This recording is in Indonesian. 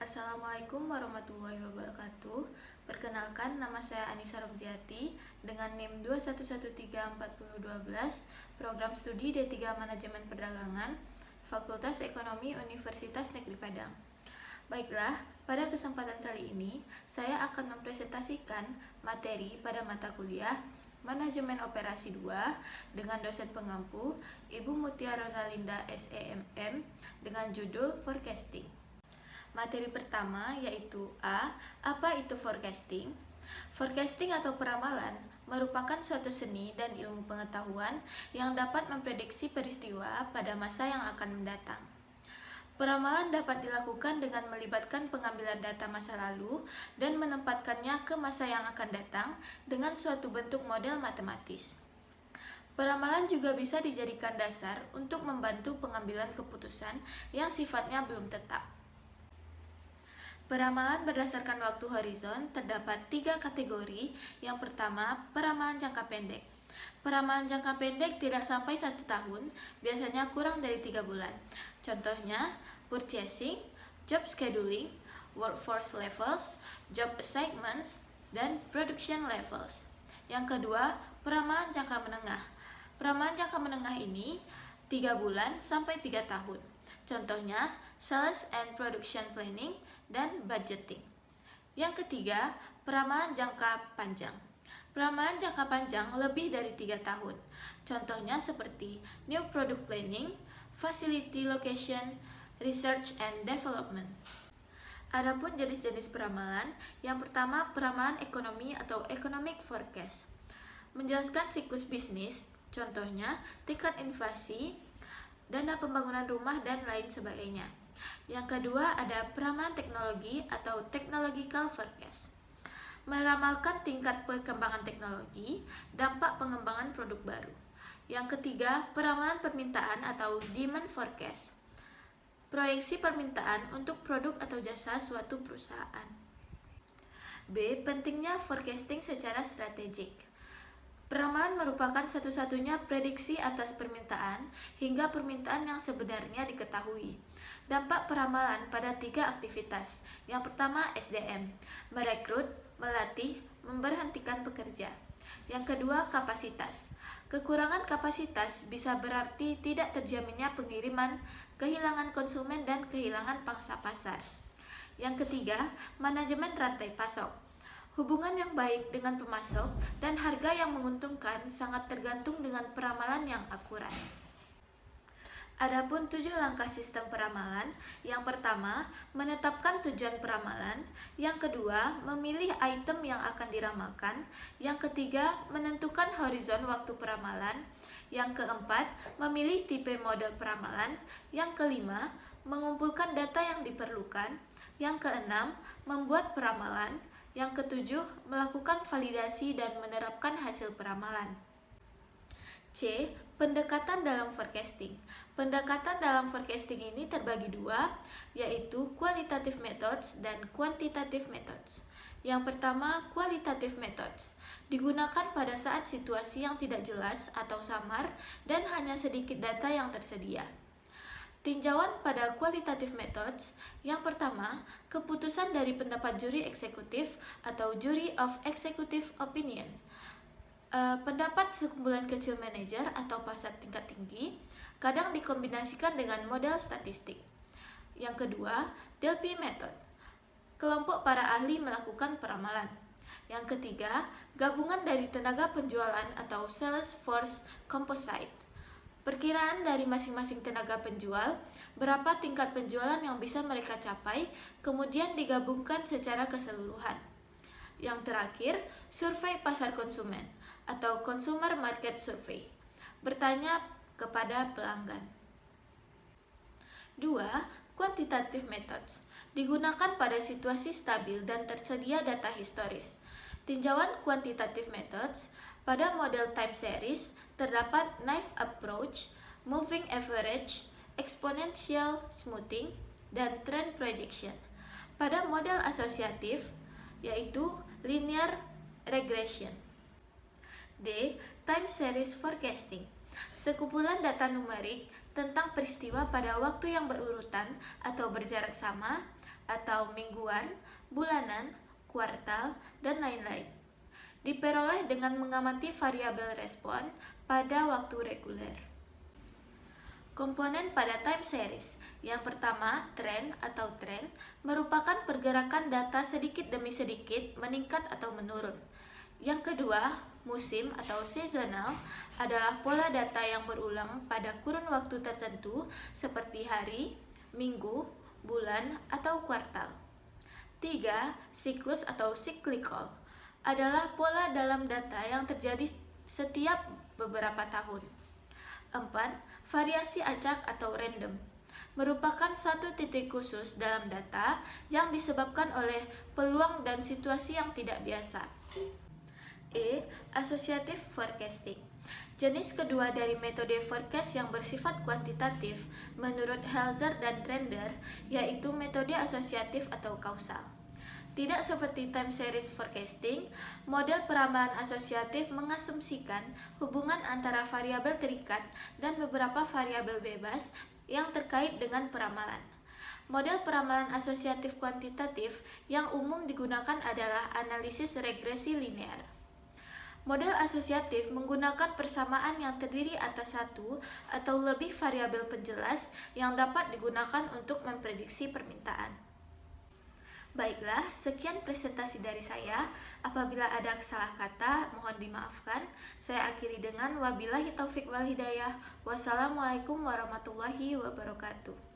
Assalamualaikum warahmatullahi wabarakatuh. Perkenalkan, nama saya Anissa Romziati dengan NIM 2113412, Program Studi D3 Manajemen Perdagangan, Fakultas Ekonomi Universitas Negeri Padang. Baiklah, pada kesempatan kali ini saya akan mempresentasikan materi pada mata kuliah Manajemen Operasi 2 dengan dosen pengampu Ibu Mutia Rosalinda SEMM dengan judul Forecasting. Materi pertama yaitu A. Apa itu forecasting? Forecasting atau peramalan merupakan suatu seni dan ilmu pengetahuan yang dapat memprediksi peristiwa pada masa yang akan mendatang. Peramalan dapat dilakukan dengan melibatkan pengambilan data masa lalu dan menempatkannya ke masa yang akan datang dengan suatu bentuk model matematis. Peramalan juga bisa dijadikan dasar untuk membantu pengambilan keputusan yang sifatnya belum tetap. Peramalan berdasarkan waktu horizon terdapat 3 kategori. Yang pertama, peramalan jangka pendek. Peramalan jangka pendek tidak sampai 1 tahun, biasanya kurang dari 3 bulan. Contohnya, purchasing, job scheduling, workforce levels, job assignments, dan production levels. Yang kedua, peramalan jangka menengah. Peramalan jangka menengah ini 3 bulan sampai 3 tahun. Contohnya, sales and production planning dan budgeting. Yang ketiga, peramalan jangka panjang. Peramalan jangka panjang lebih dari 3 tahun. Contohnya seperti new product planning, facility location, research and development. Adapun jenis-jenis peramalan, yang pertama peramalan ekonomi atau economic forecast. Menjelaskan siklus bisnis, contohnya tingkat inflasi, dana pembangunan rumah, dan lain sebagainya. Yang kedua ada peramalan teknologi atau technological forecast. Meramalkan tingkat perkembangan teknologi, dampak pengembangan produk baru. Yang ketiga, peramalan permintaan atau demand forecast. Proyeksi permintaan untuk produk atau jasa suatu perusahaan. B. Pentingnya forecasting secara strategik. Peramalan merupakan satu-satunya prediksi atas permintaan hingga permintaan yang sebenarnya diketahui. Dampak peramalan pada 3 aktivitas. Yang pertama SDM, merekrut, melatih, memberhentikan pekerja. Yang kedua kapasitas. Kekurangan kapasitas bisa berarti tidak terjaminnya pengiriman, kehilangan konsumen, dan kehilangan pangsa pasar. Yang ketiga, manajemen rantai pasok. Hubungan yang baik dengan pemasok dan harga yang menguntungkan sangat tergantung dengan peramalan yang akurat. Adapun 7 langkah sistem peramalan. Yang pertama, menetapkan tujuan peramalan. Yang kedua, memilih item yang akan diramalkan. Yang ketiga, menentukan horizon waktu peramalan. Yang keempat, memilih tipe model peramalan. Yang kelima, mengumpulkan data yang diperlukan. Yang keenam, membuat peramalan. Yang ketujuh, melakukan validasi dan menerapkan hasil peramalan. C. Pendekatan dalam forecasting. Pendekatan dalam forecasting ini terbagi 2, yaitu qualitative methods dan quantitative methods. Yang pertama, qualitative methods. Digunakan pada saat situasi yang tidak jelas atau samar dan hanya sedikit data yang tersedia. Tinjauan pada qualitative methods. Yang pertama, keputusan dari pendapat juri eksekutif atau jury of executive opinion. Pendapat sekumpulan kecil manajer atau pasar tingkat tinggi, kadang dikombinasikan dengan model statistik. Yang kedua, Delphi method. Kelompok para ahli melakukan peramalan. Yang ketiga, gabungan dari tenaga penjualan atau sales force composite. Perkiraan dari masing-masing tenaga penjual, berapa tingkat penjualan yang bisa mereka capai, kemudian digabungkan secara keseluruhan. Yang terakhir, survei pasar konsumen atau consumer market survey. Bertanya kepada pelanggan. 2. Quantitative methods. Digunakan pada situasi stabil dan tersedia data historis. Tinjauan quantitative methods. Pada model time series, terdapat naive approach, moving average, exponential smoothing, dan trend projection. Pada model asosiatif, yaitu linear regression. D. Time series forecasting. Sekumpulan data numerik tentang peristiwa pada waktu yang berurutan atau berjarak sama atau mingguan, bulanan, kuartal, dan lain-lain. Diperoleh dengan mengamati variabel respon pada waktu reguler. Komponen pada time series. Yang pertama, tren atau tren, merupakan pergerakan data sedikit demi sedikit meningkat atau menurun. Yang kedua, musim atau seasonal adalah pola data yang berulang pada kurun waktu tertentu seperti hari, minggu, bulan, atau kuartal. 3. Siklus atau cyclical adalah pola dalam data yang terjadi setiap beberapa tahun. 4. Variasi acak atau random merupakan satu titik khusus dalam data yang disebabkan oleh peluang dan situasi yang tidak biasa. Associative forecasting. Jenis kedua dari metode forecast yang bersifat kuantitatif menurut Helzer dan Render yaitu metode asosiatif atau kausal. Tidak seperti time series forecasting, model peramalan asosiatif mengasumsikan hubungan antara variabel terikat dan beberapa variabel bebas yang terkait dengan peramalan. Model peramalan asosiatif kuantitatif yang umum digunakan adalah analisis regresi linear. Model asosiatif menggunakan persamaan yang terdiri atas satu atau lebih variabel penjelas yang dapat digunakan untuk memprediksi permintaan. Baiklah, sekian presentasi dari saya. Apabila ada salah kata, mohon dimaafkan. Saya akhiri dengan wabillahi taufik wal hidayah. Wassalamualaikum warahmatullahi wabarakatuh.